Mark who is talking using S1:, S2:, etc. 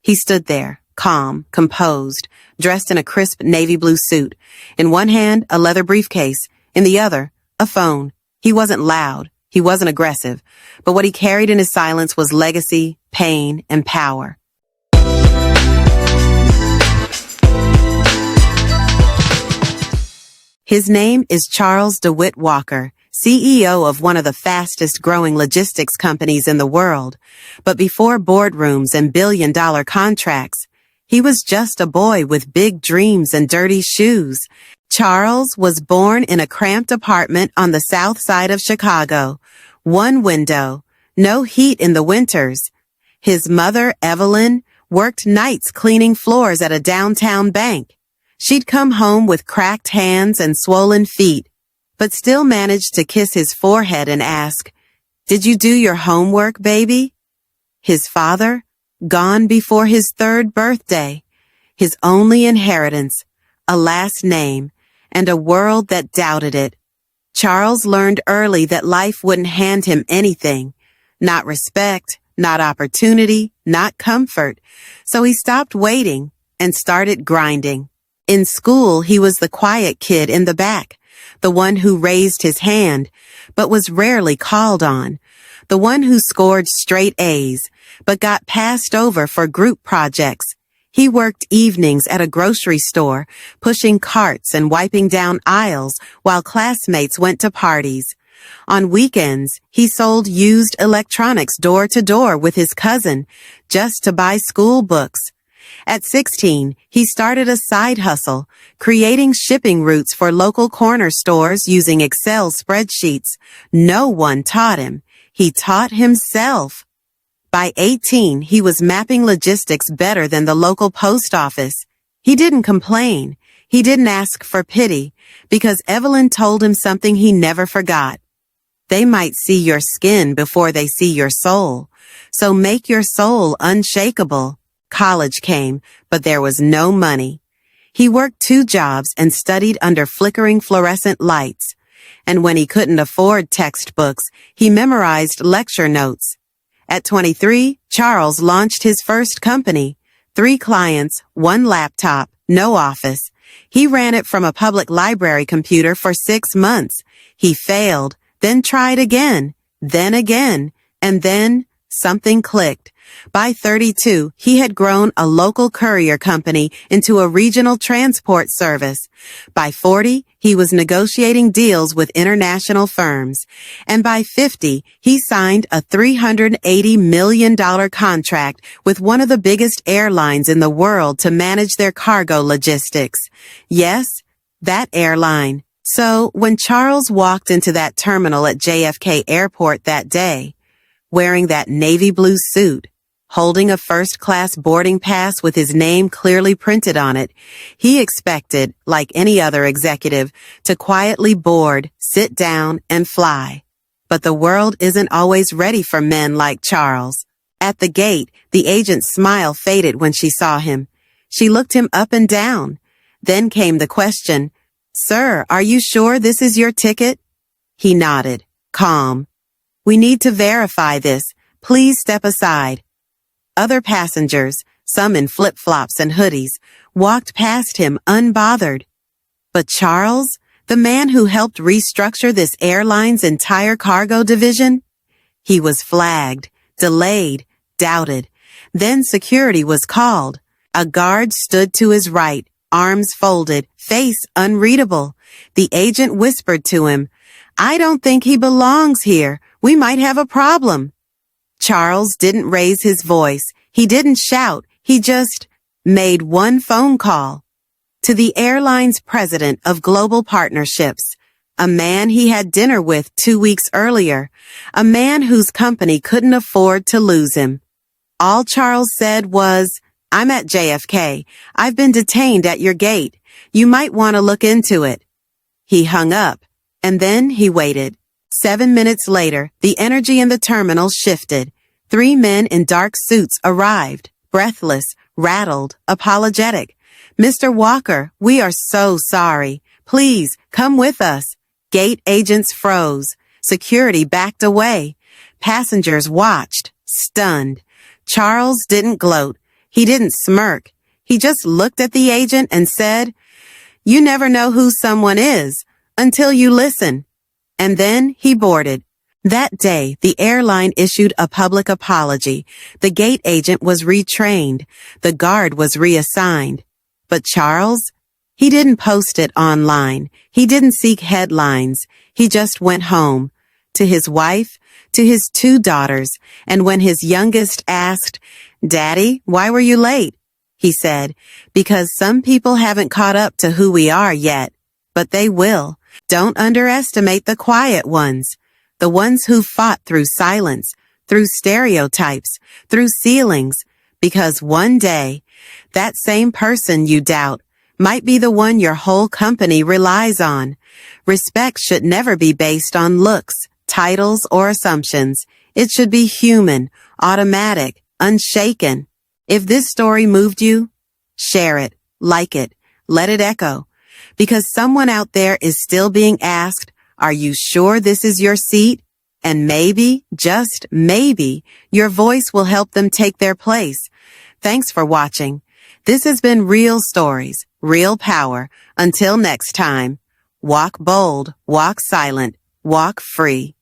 S1: He stood there, calm, composed, dressed in a crisp navy blue suit. In one hand, a leather briefcase. In the other, a phone. He wasn't loud. He wasn't aggressive. But what he carried in his silence was legacy, pain, and power. His name is Charles DeWitt Walker, CEO of one of the fastest growing logistics companies in the world. But before boardrooms and billion-dollar contracts, he was just a boy with big dreams and dirty shoes. Charles was born in a cramped apartment on the south side of Chicago. One window, no heat in the winters. His mother, Evelyn, worked nights cleaning floors at a downtown bank. She'd come home with cracked hands and swollen feet, but still managed to kiss his forehead and ask, "Did you do your homework, baby?" His father, gone before his 3rd birthday, his only inheritance, a last name, and a world that doubted it. Charles learned early that life wouldn't hand him anything, not respect, not opportunity, not comfort. So he stopped waiting and started grinding. In school, he was the quiet kid in the back, the one who raised his hand, but was rarely called on, the one who scored straight A's, but got passed over for group projects. He worked evenings at a grocery store, pushing carts and wiping down aisles while classmates went to parties. On weekends, he sold used electronics door to door with his cousin just to buy school books. At 16, he started a side hustle, creating shipping routes for local corner stores using Excel spreadsheets. No one taught him. He taught himself. By 18, he was mapping logistics better than the local post office. He didn't complain. He didn't ask for pity, because Evelyn told him something he never forgot. They might see your skin before they see your soul, so make your soul unshakable. College came, but there was no money. He worked 2 jobs and studied under flickering fluorescent lights. And when he couldn't afford textbooks, he memorized lecture notes. At 23, Charles launched his first company. 3 clients, 1 laptop, no office. He ran it from a public library computer for 6 months. He failed, then tried again, and then something clicked. By 32, he had grown a local courier company into a regional transport service. By 40, he was negotiating deals with international firms. And by 50, he signed a $380 million contract with one of the biggest airlines in the world to manage their cargo logistics. Yes, that airline. So when Charles walked into that terminal at JFK Airport that day, wearing that navy blue suit, holding a first-class boarding pass with his name clearly printed on it, he expected, like any other executive, to quietly board, sit down, and fly. But the world isn't always ready for men like Charles. At the gate, the agent's smile faded when she saw him. She looked him up and down. Then came the question, "Sir, are you sure this is your ticket?" He nodded, calm. "We need to verify this. Please step aside." Other passengers, some in flip-flops and hoodies, walked past him unbothered. But Charles, the man who helped restructure this airline's entire cargo division? He was flagged, delayed, doubted. Then security was called. A guard stood to his right, arms folded, face unreadable. The agent whispered to him, "I don't think he belongs here. We might have a problem." Charles didn't raise his voice. He didn't shout. He just made one phone call to the airline's president of global partnerships, a man he had dinner with 2 weeks earlier, a man whose company couldn't afford to lose him. All Charles said was, "I'm at JFK. I've been detained at your gate. You might want to look into it." He hung up, and then he waited. 7 minutes later, the energy in the terminal shifted. 3 men in dark suits arrived, breathless, rattled, apologetic. "Mr. Walker, we are so sorry. Please, come with us." Gate agents froze. Security backed away. Passengers watched, stunned. Charles didn't gloat. He didn't smirk. He just looked at the agent and said, "You never know who someone is until you listen." And then he boarded. That day, the airline issued a public apology. The gate agent was retrained. The guard was reassigned. But Charles? He didn't post it online. He didn't seek headlines. He just went home. To his wife, to his 2 daughters, and when his youngest asked, "Daddy, why were you late?" he said, "Because some people haven't caught up to who we are yet. But they will. Don't underestimate the quiet ones. The ones who fought through silence, through stereotypes, through ceilings, because one day, that same person you doubt might be the one your whole company relies on. Respect should never be based on looks, titles, or assumptions. It should be human, automatic, unshaken. If this story moved you, share it, like it, let it echo, because someone out there is still being asked, "Are you sure this is your seat?" And maybe, just maybe, your voice will help them take their place. Thanks for watching. This has been Real Stories, Real Power. Until next time, walk bold, walk silent, walk free.